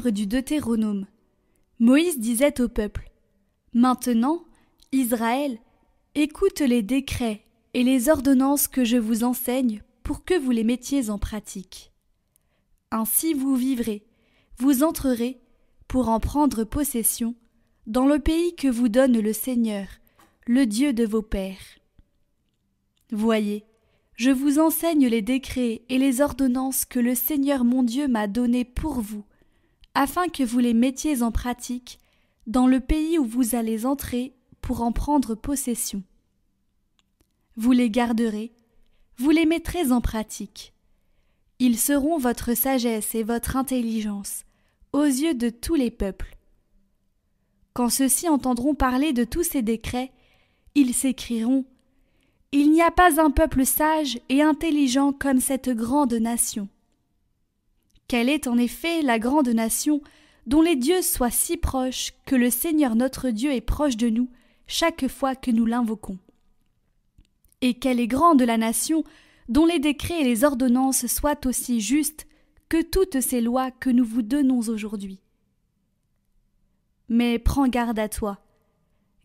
livre du Deutéronome. Moïse disait au peuple : « Maintenant, Israël, écoute les décrets et les ordonnances que je vous enseigne pour que vous les mettiez en pratique. Ainsi vous vivrez, vous entrerez, pour en prendre possession, dans le pays que vous donne le Seigneur, le Dieu de vos pères. Voyez, je vous enseigne les décrets et les ordonnances que le Seigneur mon Dieu m'a donnés pour vous, afin que vous les mettiez en pratique dans le pays où vous allez entrer pour en prendre possession. Vous les garderez, vous les mettrez en pratique. Ils seront votre sagesse et votre intelligence aux yeux de tous les peuples. Quand ceux-ci entendront parler de tous ces décrets, ils s'écrieront : Il n'y a pas un peuple sage et intelligent comme cette grande nation. Quelle est en effet la grande nation dont les dieux soient si proches que le Seigneur notre Dieu est proche de nous chaque fois que nous l'invoquons. Et quelle est grande la nation dont les décrets et les ordonnances soient aussi justes que toutes ces lois que nous vous donnons aujourd'hui. Mais prends garde à toi.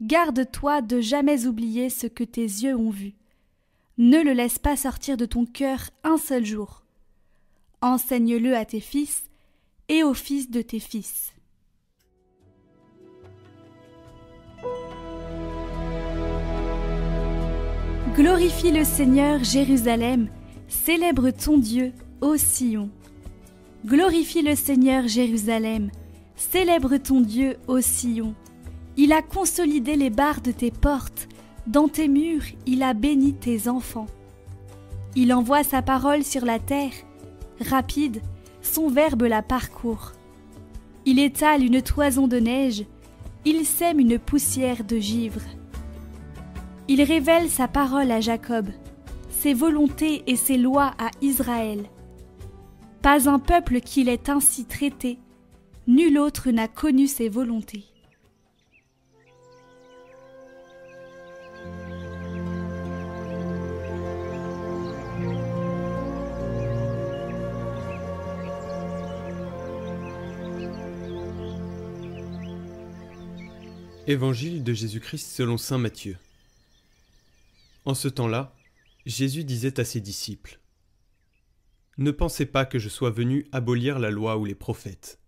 Garde-toi de jamais oublier ce que tes yeux ont vu. Ne le laisse pas sortir de ton cœur un seul jour. Enseigne-le à tes fils et aux fils de tes fils. Glorifie le Seigneur, Jérusalem, célèbre ton Dieu, ô Sion. Glorifie le Seigneur, Jérusalem, célèbre ton Dieu, ô Sion. Il a consolidé les barres de tes portes, dans tes murs il a béni tes enfants. Il envoie sa parole sur la terre, rapide, son verbe la parcourt. Il étale une toison de neige, il sème une poussière de givre. Il révèle sa parole à Jacob, ses volontés et ses lois à Israël. Pas un peuple qu'il ait ainsi traité, nul autre n'a connu ses volontés. Évangile de Jésus-Christ selon saint Matthieu. En ce temps-là, Jésus disait à ses disciples : « Ne pensez pas que je sois venu abolir la loi ou les prophètes.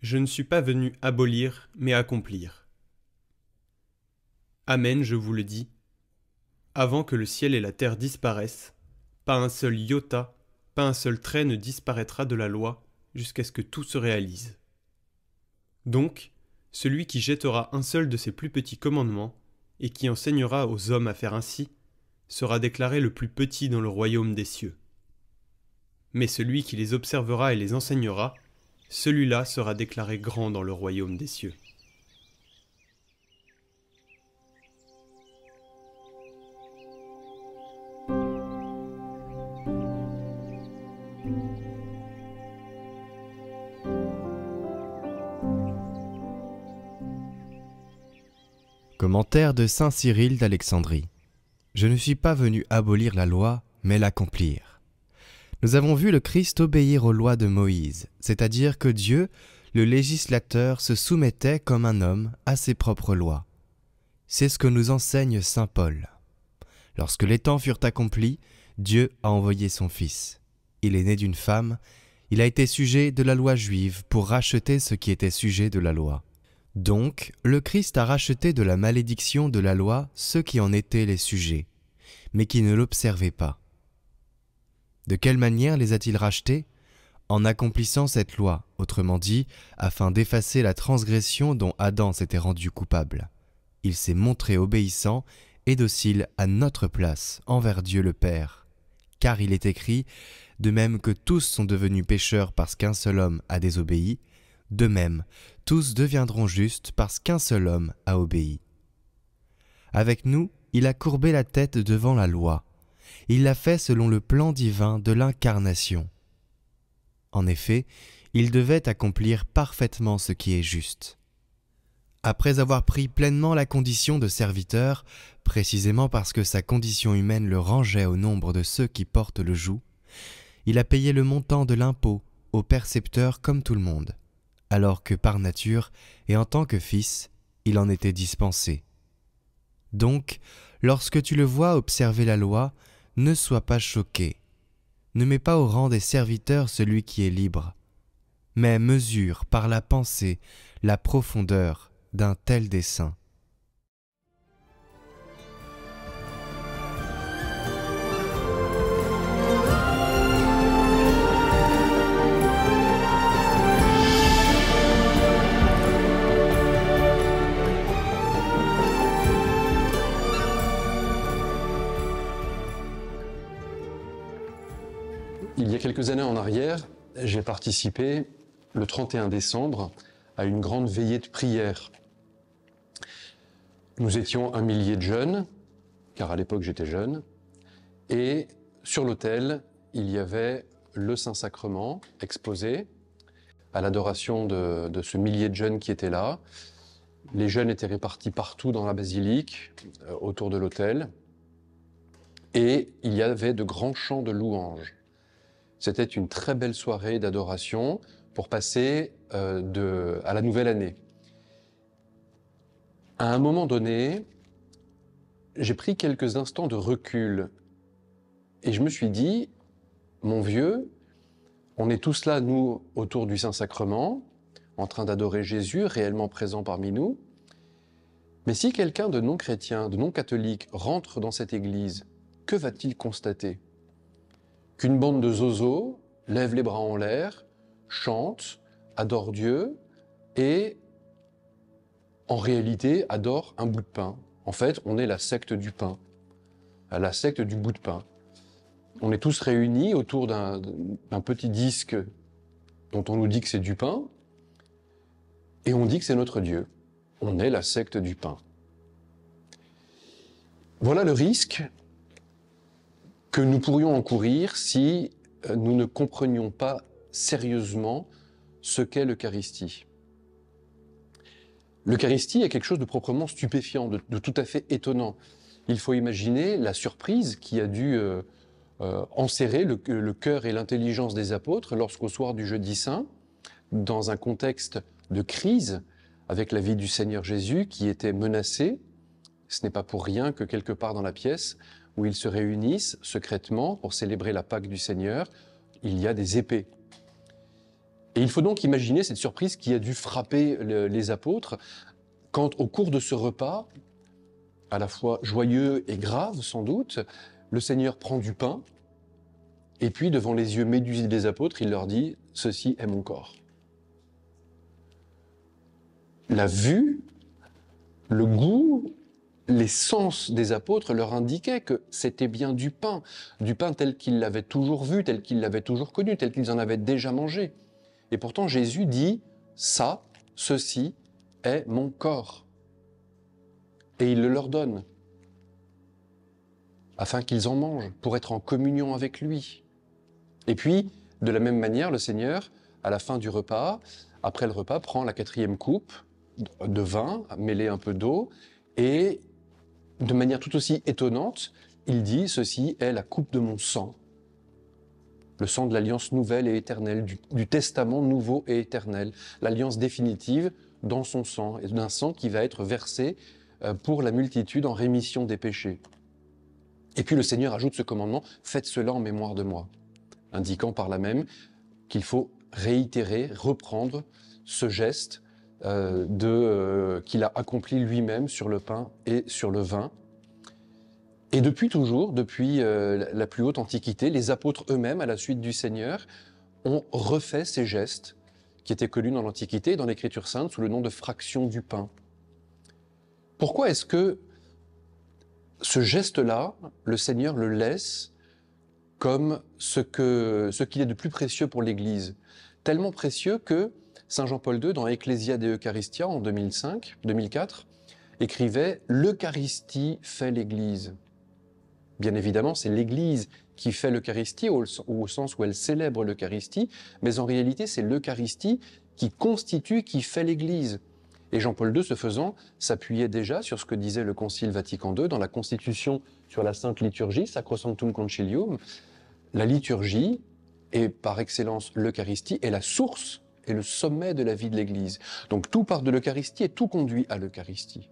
Je ne suis pas venu abolir, mais accomplir. Amen, je vous le dis, avant que le ciel et la terre disparaissent, pas un seul iota, pas un seul trait ne disparaîtra de la loi jusqu'à ce que tout se réalise. Donc, celui qui jettera un seul de ces plus petits commandements et qui enseignera aux hommes à faire ainsi sera déclaré le plus petit dans le royaume des cieux. Mais celui qui les observera et les enseignera, celui-là sera déclaré grand dans le royaume des cieux. » Commentaire de saint Cyril d'Alexandrie. Je ne suis pas venu abolir la loi, mais l'accomplir. Nous avons vu le Christ obéir aux lois de Moïse, c'est-à-dire que Dieu, le législateur, se soumettait comme un homme à ses propres lois. C'est ce que nous enseigne saint Paul. Lorsque les temps furent accomplis, Dieu a envoyé son Fils. Il est né d'une femme, il a été sujet de la loi juive pour racheter ce qui était sujet de la loi. Donc, le Christ a racheté de la malédiction de la loi ceux qui en étaient les sujets, mais qui ne l'observaient pas. De quelle manière les a-t-il rachetés ? En accomplissant cette loi, autrement dit, afin d'effacer la transgression dont Adam s'était rendu coupable. Il s'est montré obéissant et docile à notre place envers Dieu le Père. Car il est écrit, de même que tous sont devenus pécheurs parce qu'un seul homme a désobéi, de même, tous deviendront justes parce qu'un seul homme a obéi. Avec nous, il a courbé la tête devant la loi. Il l'a fait selon le plan divin de l'incarnation. En effet, il devait accomplir parfaitement ce qui est juste. Après avoir pris pleinement la condition de serviteur, précisément parce que sa condition humaine le rangeait au nombre de ceux qui portent le joug, il a payé le montant de l'impôt au percepteur comme tout le monde. alors que par nature et en tant que fils, il en était dispensé. Donc, lorsque tu le vois observer la loi, ne sois pas choqué. Ne mets pas au rang des serviteurs celui qui est libre, mais mesure par la pensée la profondeur d'un tel dessein. Il y a quelques années en arrière, j'ai participé le 31 décembre à une grande veillée de prière. Nous étions 1 millier de jeunes, car à l'époque j'étais jeune, et sur l'autel, il y avait le Saint-Sacrement exposé à l'adoration de ce millier de jeunes qui étaient là. Les jeunes étaient répartis partout dans la basilique, autour de l'autel, et il y avait de grands chants de louanges. C'était une très belle soirée d'adoration pour passer à la nouvelle année. À un moment donné, j'ai pris quelques instants de recul et je me suis dit, mon vieux, on est tous là, nous, autour du Saint-Sacrement, en train d'adorer Jésus, réellement présent parmi nous. Mais si quelqu'un de non-chrétien, de non-catholique rentre dans cette église, que va-t-il constater ? Qu'une bande de zozos lève les bras en l'air, chante, adore Dieu et, en réalité, adore un bout de pain. En fait, on est la secte du pain, la secte du bout de pain. On est tous réunis autour d'un petit disque dont on nous dit que c'est du pain et on dit que c'est notre Dieu. On est la secte du pain. Voilà le risque que nous pourrions encourir si nous ne comprenions pas sérieusement ce qu'est l'Eucharistie. L'Eucharistie est quelque chose de proprement stupéfiant, de tout à fait étonnant. Il faut imaginer la surprise qui a dû enserrer le cœur et l'intelligence des apôtres lorsqu'au soir du Jeudi Saint, dans un contexte de crise avec la vie du Seigneur Jésus qui était menacée, ce n'est pas pour rien que quelque part dans la pièce où ils se réunissent secrètement pour célébrer la Pâque du Seigneur, il y a des épées. Et il faut donc imaginer cette surprise qui a dû frapper les apôtres quand, au cours de ce repas, à la fois joyeux et grave sans doute, le Seigneur prend du pain et puis, devant les yeux médusés des apôtres, il leur dit « Ceci est mon corps ». La vue, le goût, les sens des apôtres leur indiquaient que c'était bien du pain tel qu'ils l'avaient toujours vu, tel qu'ils l'avaient toujours connu, tel qu'ils en avaient déjà mangé. Et pourtant Jésus dit « ça, ceci est mon corps ». Et il le leur donne, afin qu'ils en mangent, pour être en communion avec lui. Et puis, de la même manière, le Seigneur, à la fin du repas, après le repas, prend la 4e coupe de vin, mêlée un peu d'eau, et de manière tout aussi étonnante, il dit « Ceci est la coupe de mon sang ». Le sang de l'alliance nouvelle et éternelle, du testament nouveau et éternel, l'alliance définitive dans son sang, et d'un sang qui va être versé pour la multitude en rémission des péchés. Et puis le Seigneur ajoute ce commandement « Faites cela en mémoire de moi », indiquant par là même qu'il faut réitérer, reprendre ce geste qu'il a accompli lui-même sur le pain et sur le vin. Et depuis toujours, depuis la plus haute antiquité, les apôtres eux-mêmes, à la suite du Seigneur, ont refait ces gestes qui étaient connus dans l'Antiquité et dans l'Écriture sainte sous le nom de fraction du pain. Pourquoi est-ce que ce geste-là, le Seigneur le laisse comme ce qu'il est de plus précieux pour l'Église? Tellement précieux que Saint Jean-Paul II, dans Ecclesia de Eucharistia en 2004, écrivait « L'Eucharistie fait l'Église ». Bien évidemment, c'est l'Église qui fait l'Eucharistie au sens où elle célèbre l'Eucharistie, mais en réalité, c'est l'Eucharistie qui constitue, qui fait l'Église. Et Jean-Paul II, ce faisant, s'appuyait déjà sur ce que disait le Concile Vatican II dans la Constitution sur la Sainte Liturgie, Sacrosanctum Concilium. La liturgie, et par excellence l'Eucharistie, est la source est le sommet de la vie de l'Église. Donc tout part de l'Eucharistie et tout conduit à l'Eucharistie.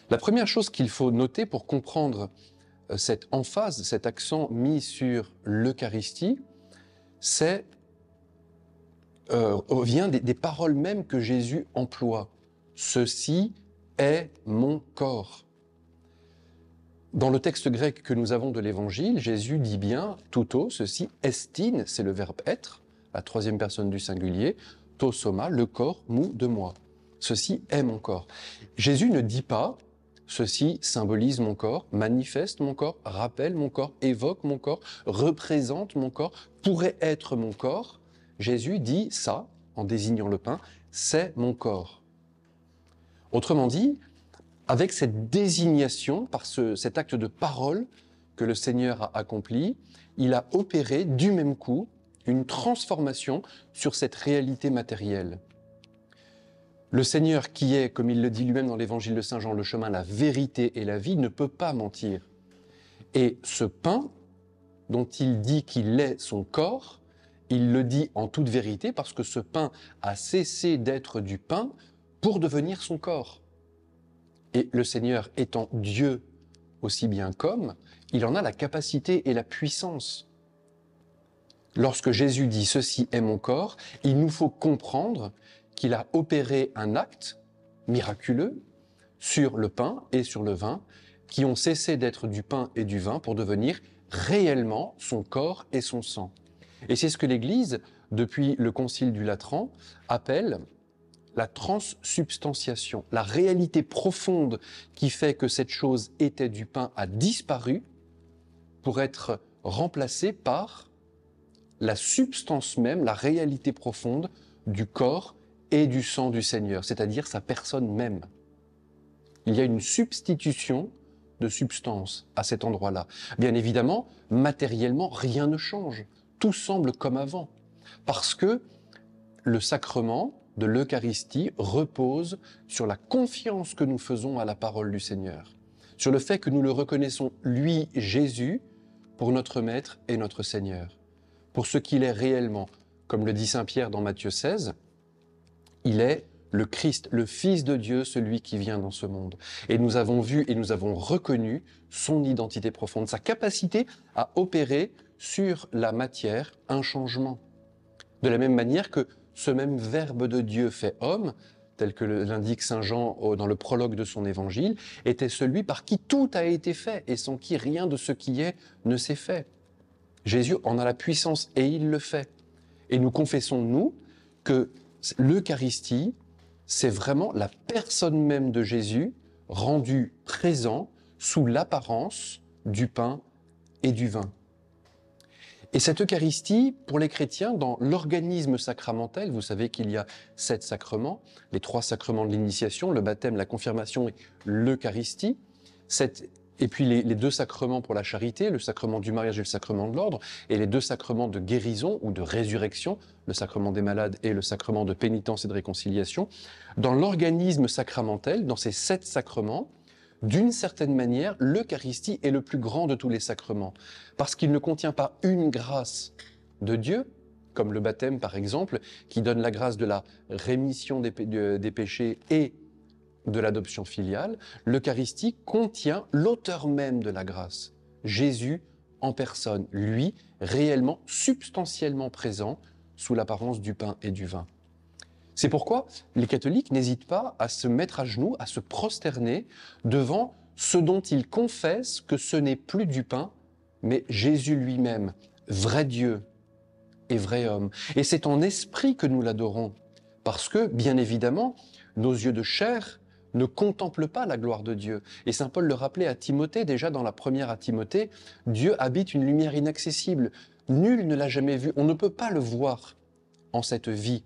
La première chose qu'il faut noter pour comprendre cette emphase, cet accent mis sur l'Eucharistie, vient des paroles mêmes que Jésus emploie. Ceci est mon corps. Dans le texte grec que nous avons de l'Évangile, Jésus dit bien touto, ceci, estin, c'est le verbe être, la troisième personne du singulier, to soma, le corps mou de moi. Ceci est mon corps. Jésus ne dit pas ceci symbolise mon corps, manifeste mon corps, rappelle mon corps, évoque mon corps, représente mon corps, pourrait être mon corps. Jésus dit ça, en désignant le pain, c'est mon corps. Autrement dit, avec cette désignation, par cet acte de parole que le Seigneur a accompli, il a opéré du même coup une transformation sur cette réalité matérielle. Le Seigneur qui est, comme il le dit lui-même dans l'évangile de Saint Jean, le chemin, la vérité et la vie, ne peut pas mentir. Et ce pain, dont il dit qu'il est son corps, il le dit en toute vérité parce que ce pain a cessé d'être du pain pour devenir son corps. Et le Seigneur étant Dieu aussi bien qu'homme, il en a la capacité et la puissance. Lorsque Jésus dit « ceci est mon corps », il nous faut comprendre qu'il a opéré un acte miraculeux sur le pain et sur le vin, qui ont cessé d'être du pain et du vin pour devenir réellement son corps et son sang. Et c'est ce que l'Église, depuis le Concile du Latran, appelle la transsubstantiation. La réalité profonde qui fait que cette chose était du pain a disparu pour être remplacée par la substance même, la réalité profonde du corps et du sang du Seigneur, c'est-à-dire sa personne même. Il y a une substitution de substance à cet endroit-là. Bien évidemment, matériellement, rien ne change. Tout semble comme avant, parce que le sacrement de l'Eucharistie repose sur la confiance que nous faisons à la parole du Seigneur, sur le fait que nous le reconnaissons, lui, Jésus, pour notre Maître et notre Seigneur, pour ce qu'il est réellement. Comme le dit saint Pierre dans Matthieu 16, il est le Christ, le Fils de Dieu, celui qui vient dans ce monde. Et nous avons vu et nous avons reconnu son identité profonde, sa capacité à opérer sur la matière un changement. De la même manière que ce même Verbe de Dieu fait homme, tel que l'indique saint Jean dans le prologue de son évangile, était celui par qui tout a été fait et sans qui rien de ce qui est ne s'est fait. Jésus en a la puissance et il le fait. Et nous confessons, nous, que l'Eucharistie, c'est vraiment la personne même de Jésus rendue présent sous l'apparence du pain et du vin. Et cette Eucharistie, pour les chrétiens, dans l'organisme sacramentel, vous savez qu'il y a 7 sacrements, les 3 sacrements de l'initiation, le baptême, la confirmation et l'Eucharistie, et puis les 2 sacrements pour la charité, le sacrement du mariage et le sacrement de l'ordre, et les 2 sacrements de guérison ou de résurrection, le sacrement des malades et le sacrement de pénitence et de réconciliation. Dans l'organisme sacramentel, dans ces 7 sacrements, d'une certaine manière, l'Eucharistie est le plus grand de tous les sacrements, parce qu'il ne contient pas une grâce de Dieu, comme le baptême par exemple, qui donne la grâce de la rémission des péchés et de l'adoption filiale. L'Eucharistie contient l'auteur même de la grâce, Jésus en personne, lui réellement, substantiellement présent sous l'apparence du pain et du vin. C'est pourquoi les catholiques n'hésitent pas à se mettre à genoux, à se prosterner devant ce dont ils confessent que ce n'est plus du pain, mais Jésus lui-même, vrai Dieu et vrai homme. Et c'est en esprit que nous l'adorons, parce que, bien évidemment, nos yeux de chair ne contemplent pas la gloire de Dieu. Et saint Paul le rappelait à Timothée, déjà dans la première à Timothée, Dieu habite une lumière inaccessible. Nul ne l'a jamais vu, on ne peut pas le voir en cette vie.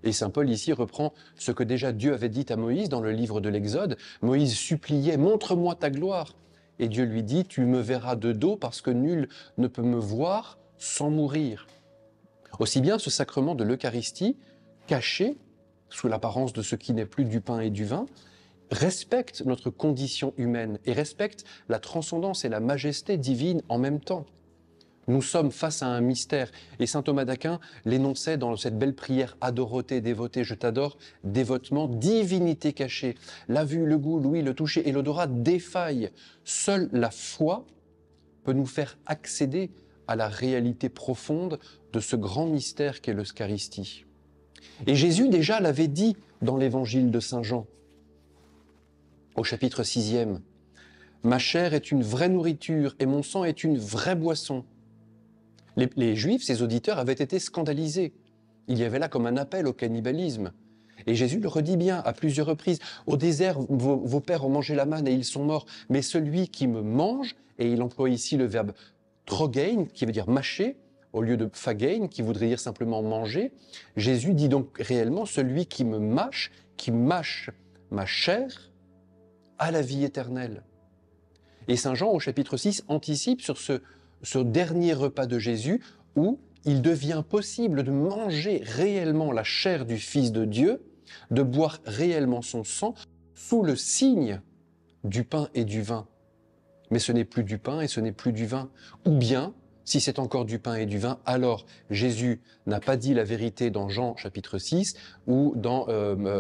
Et saint Paul ici reprend ce que déjà Dieu avait dit à Moïse dans le livre de l'Exode. Moïse suppliait « Montre-moi ta gloire ». Et Dieu lui dit « Tu me verras de dos parce que nul ne peut me voir sans mourir ». Aussi bien ce sacrement de l'Eucharistie, caché sous l'apparence de ce qui n'est plus du pain et du vin, respecte notre condition humaine et respecte la transcendance et la majesté divine en même temps. Nous sommes face à un mystère. Et saint Thomas d'Aquin l'énonçait dans cette belle prière « Adoroté, dévoté, je t'adore », dévotement, divinité cachée. La vue, le goût, l'ouïe, le toucher et l'odorat défaillent. Seule la foi peut nous faire accéder à la réalité profonde de ce grand mystère qu'est l'Eucharistie. Et Jésus déjà l'avait dit dans l'évangile de saint Jean, au chapitre 6e. « Ma chair est une vraie nourriture et mon sang est une vraie boisson. » Les Juifs, ses auditeurs, avaient été scandalisés. Il y avait là comme un appel au cannibalisme. Et Jésus le redit bien à plusieurs reprises. « Au désert, vos pères ont mangé la manne et ils sont morts. Mais celui qui me mange, et il emploie ici le verbe trogein, qui veut dire mâcher, au lieu de phagein, qui voudrait dire simplement manger. Jésus dit donc réellement, celui qui me mâche, qui mâche ma chair, a la vie éternelle. » Et saint Jean, au chapitre 6, anticipe sur ce dernier repas de Jésus où il devient possible de manger réellement la chair du Fils de Dieu, de boire réellement son sang sous le signe du pain et du vin. Mais ce n'est plus du pain et ce n'est plus du vin. Ou bien, si c'est encore du pain et du vin, alors Jésus n'a pas dit la vérité dans Jean chapitre 6 ou dans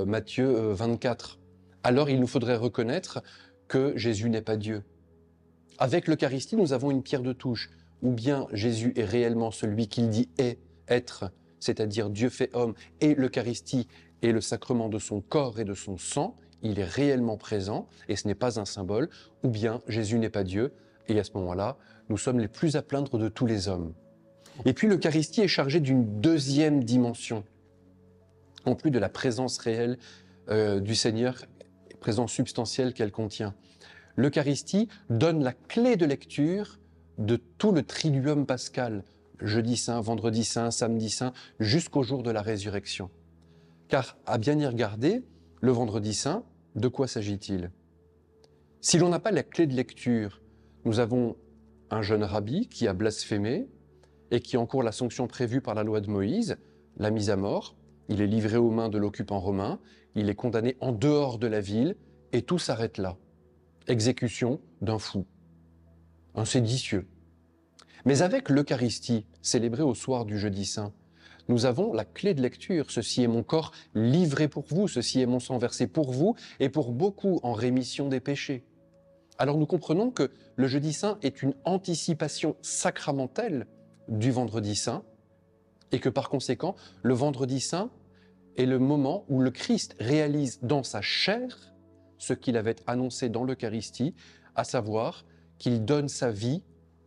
Matthieu 24. Alors il nous faudrait reconnaître que Jésus n'est pas Dieu. Avec l'Eucharistie, nous avons une pierre de touche. Ou bien Jésus est réellement celui qu'il dit être, c'est-à-dire Dieu fait homme, et l'Eucharistie est le sacrement de son corps et de son sang, il est réellement présent, et ce n'est pas un symbole, ou bien Jésus n'est pas Dieu, et à ce moment-là, nous sommes les plus à plaindre de tous les hommes. Et puis l'Eucharistie est chargée d'une deuxième dimension, en plus de la présence réelle du Seigneur, présence substantielle qu'elle contient. L'Eucharistie donne la clé de lecture de tout le triduum pascal, jeudi saint, vendredi saint, samedi saint, jusqu'au jour de la résurrection. Car, à bien y regarder, le vendredi saint, de quoi s'agit-il? Si l'on n'a pas la clé de lecture, nous avons un jeune rabbi qui a blasphémé et qui encourt la sanction prévue par la loi de Moïse, la mise à mort. Il est livré aux mains de l'occupant romain, il est condamné en dehors de la ville et tout s'arrête là. Exécution d'un fou, un séditieux. Mais avec l'Eucharistie, célébrée au soir du jeudi saint, nous avons la clé de lecture. Ceci est mon corps livré pour vous, ceci est mon sang versé pour vous et pour beaucoup en rémission des péchés. Alors nous comprenons que le jeudi saint est une anticipation sacramentelle du vendredi saint et que par conséquent, le vendredi saint est le moment où le Christ réalise dans sa chair ce qu'il avait annoncé dans l'Eucharistie, à savoir qu'il donne sa vie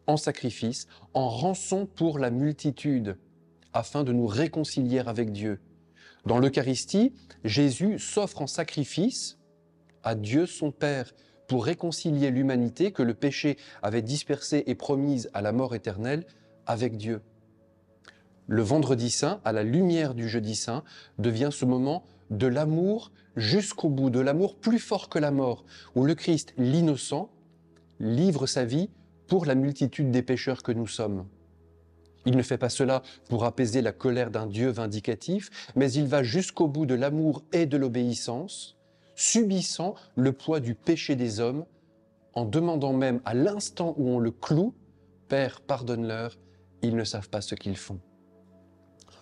en sacrifice, en rançon pour la multitude, afin de nous réconcilier avec Dieu. Dans l'Eucharistie, Jésus s'offre en sacrifice à Dieu son Père pour réconcilier l'humanité que le péché avait dispersée et promise à la mort éternelle avec Dieu. Le vendredi saint, à la lumière du jeudi saint, devient ce moment de l'amour jusqu'au bout, de l'amour plus fort que la mort, où le Christ, l'innocent, livre sa vie pour la multitude des pécheurs que nous sommes. Il ne fait pas cela pour apaiser la colère d'un Dieu vindicatif, mais il va jusqu'au bout de l'amour et de l'obéissance, subissant le poids du péché des hommes, en demandant même à l'instant où on le cloue, « Père, pardonne-leur, ils ne savent pas ce qu'ils font ».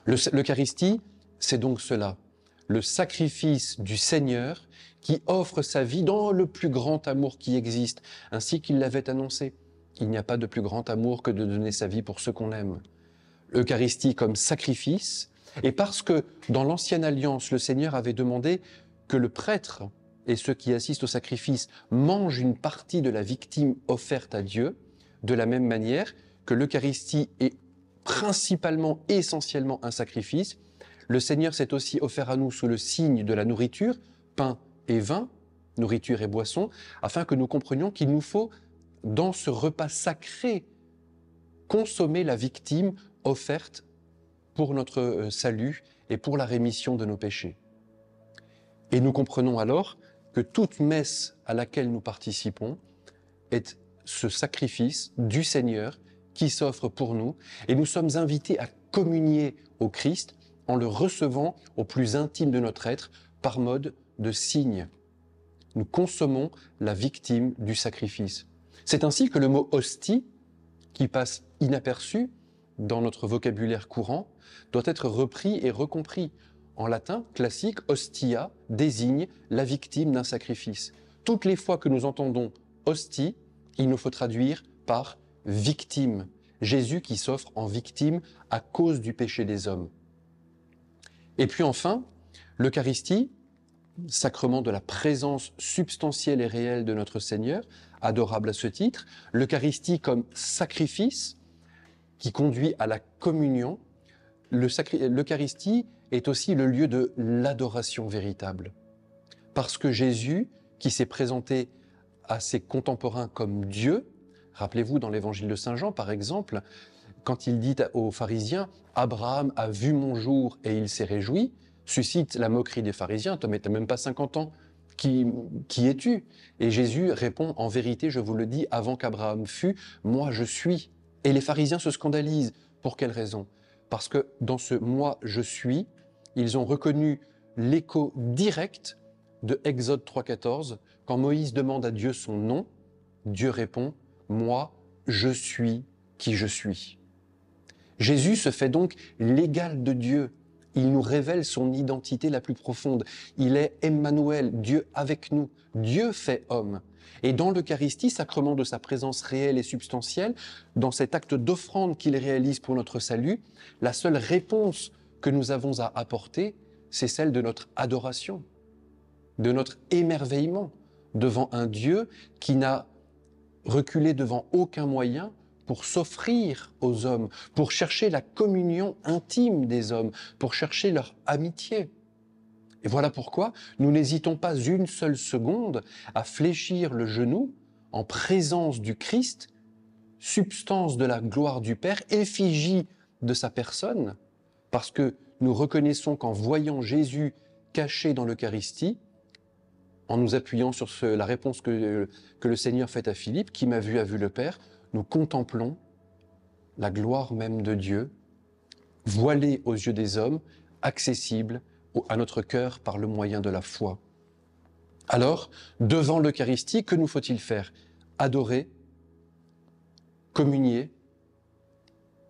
L'Eucharistie, c'est donc cela, le sacrifice du Seigneur qui offre sa vie dans le plus grand amour qui existe, ainsi qu'il l'avait annoncé. Il n'y a pas de plus grand amour que de donner sa vie pour ceux qu'on aime. L'Eucharistie comme sacrifice, et parce que dans l'Ancienne Alliance, le Seigneur avait demandé que le prêtre et ceux qui assistent au sacrifice mangent une partie de la victime offerte à Dieu, de la même manière que l'Eucharistie est principalement, essentiellement un sacrifice, le Seigneur s'est aussi offert à nous sous le signe de la nourriture, pain et vin, nourriture et boisson, afin que nous comprenions qu'il nous faut, dans ce repas sacré, consommer la victime offerte pour notre salut et pour la rémission de nos péchés. Et nous comprenons alors que toute messe à laquelle nous participons est ce sacrifice du Seigneur qui s'offre pour nous, et nous sommes invités à communier au Christ en le recevant au plus intime de notre être par mode de signe. Nous consommons la victime du sacrifice. C'est ainsi que le mot hostie, qui passe inaperçu dans notre vocabulaire courant, doit être repris et recompris. En latin classique, hostia désigne la victime d'un sacrifice. Toutes les fois que nous entendons hostie, il nous faut traduire par victime. Jésus qui s'offre en victime à cause du péché des hommes. Et puis enfin, l'Eucharistie, sacrement de la présence substantielle et réelle de notre Seigneur, adorable à ce titre, l'Eucharistie comme sacrifice qui conduit à la communion. L'Eucharistie est aussi le lieu de l'adoration véritable. Parce que Jésus, qui s'est présenté à ses contemporains comme Dieu, rappelez-vous dans l'évangile de Saint Jean par exemple, quand il dit aux pharisiens « Abraham a vu mon jour et il s'est réjoui », suscite la moquerie des pharisiens. « Toi, mais t'as même pas 50 ans, qui es-tu » Et Jésus répond « En vérité, je vous le dis, avant qu'Abraham fût, moi je suis ». Et les pharisiens se scandalisent. Pour quelle raison? Parce que dans ce « moi je suis », ils ont reconnu l'écho direct de Exode 3,14. Quand Moïse demande à Dieu son nom, Dieu répond « Moi je suis qui je suis ». Jésus se fait donc l'égal de Dieu. Il nous révèle son identité la plus profonde. Il est Emmanuel, Dieu avec nous. Dieu fait homme. Et dans l'Eucharistie, sacrement de sa présence réelle et substantielle, dans cet acte d'offrande qu'il réalise pour notre salut, la seule réponse que nous avons à apporter, c'est celle de notre adoration, de notre émerveillement devant un Dieu qui n'a reculé devant aucun moyen pour s'offrir aux hommes, pour chercher la communion intime des hommes, pour chercher leur amitié. Et voilà pourquoi nous n'hésitons pas une seule seconde à fléchir le genou en présence du Christ, substance de la gloire du Père, effigie de sa personne, parce que nous reconnaissons qu'en voyant Jésus caché dans l'Eucharistie, en nous appuyant sur la réponse que le Seigneur fait à Philippe, « Qui m'a vu a vu le Père », nous contemplons la gloire même de Dieu, voilée aux yeux des hommes, accessible à notre cœur par le moyen de la foi. Alors, devant l'Eucharistie, que nous faut-il faire? Adorer, communier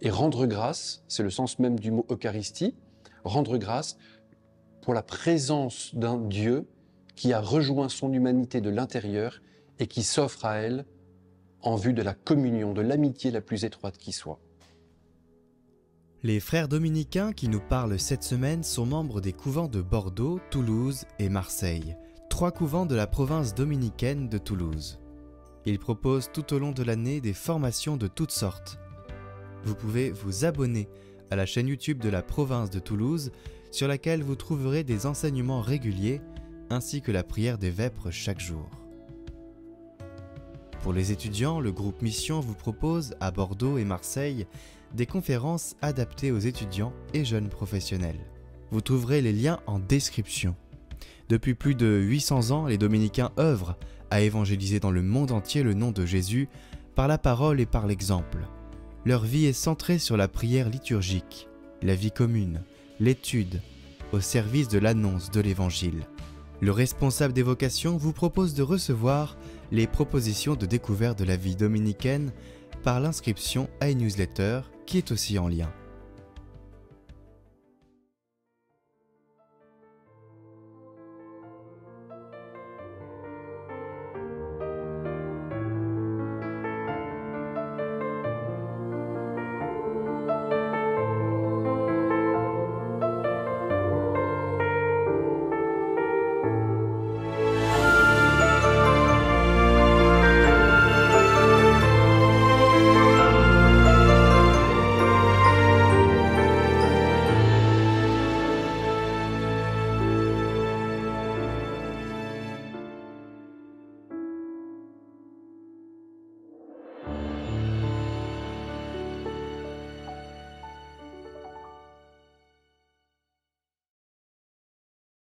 et rendre grâce, c'est le sens même du mot Eucharistie, rendre grâce pour la présence d'un Dieu qui a rejoint son humanité de l'intérieur et qui s'offre à elle en vue de la communion, de l'amitié la plus étroite qui soit. Les frères dominicains qui nous parlent cette semaine sont membres des couvents de Bordeaux, Toulouse et Marseille, 3 couvents de la province dominicaine de Toulouse. Ils proposent tout au long de l'année des formations de toutes sortes. Vous pouvez vous abonner à la chaîne YouTube de la province de Toulouse, sur laquelle vous trouverez des enseignements réguliers ainsi que la prière des vêpres chaque jour. Pour les étudiants, le groupe Mission vous propose, à Bordeaux et Marseille, des conférences adaptées aux étudiants et jeunes professionnels. Vous trouverez les liens en description. Depuis plus de 800 ans, les dominicains œuvrent à évangéliser dans le monde entier le nom de Jésus par la parole et par l'exemple. Leur vie est centrée sur la prière liturgique, la vie commune, l'étude, au service de l'annonce de l'Évangile. Le responsable des vocations vous propose de recevoir les propositions de découverte de la vie dominicaine par l'inscription à une newsletter qui est aussi en lien.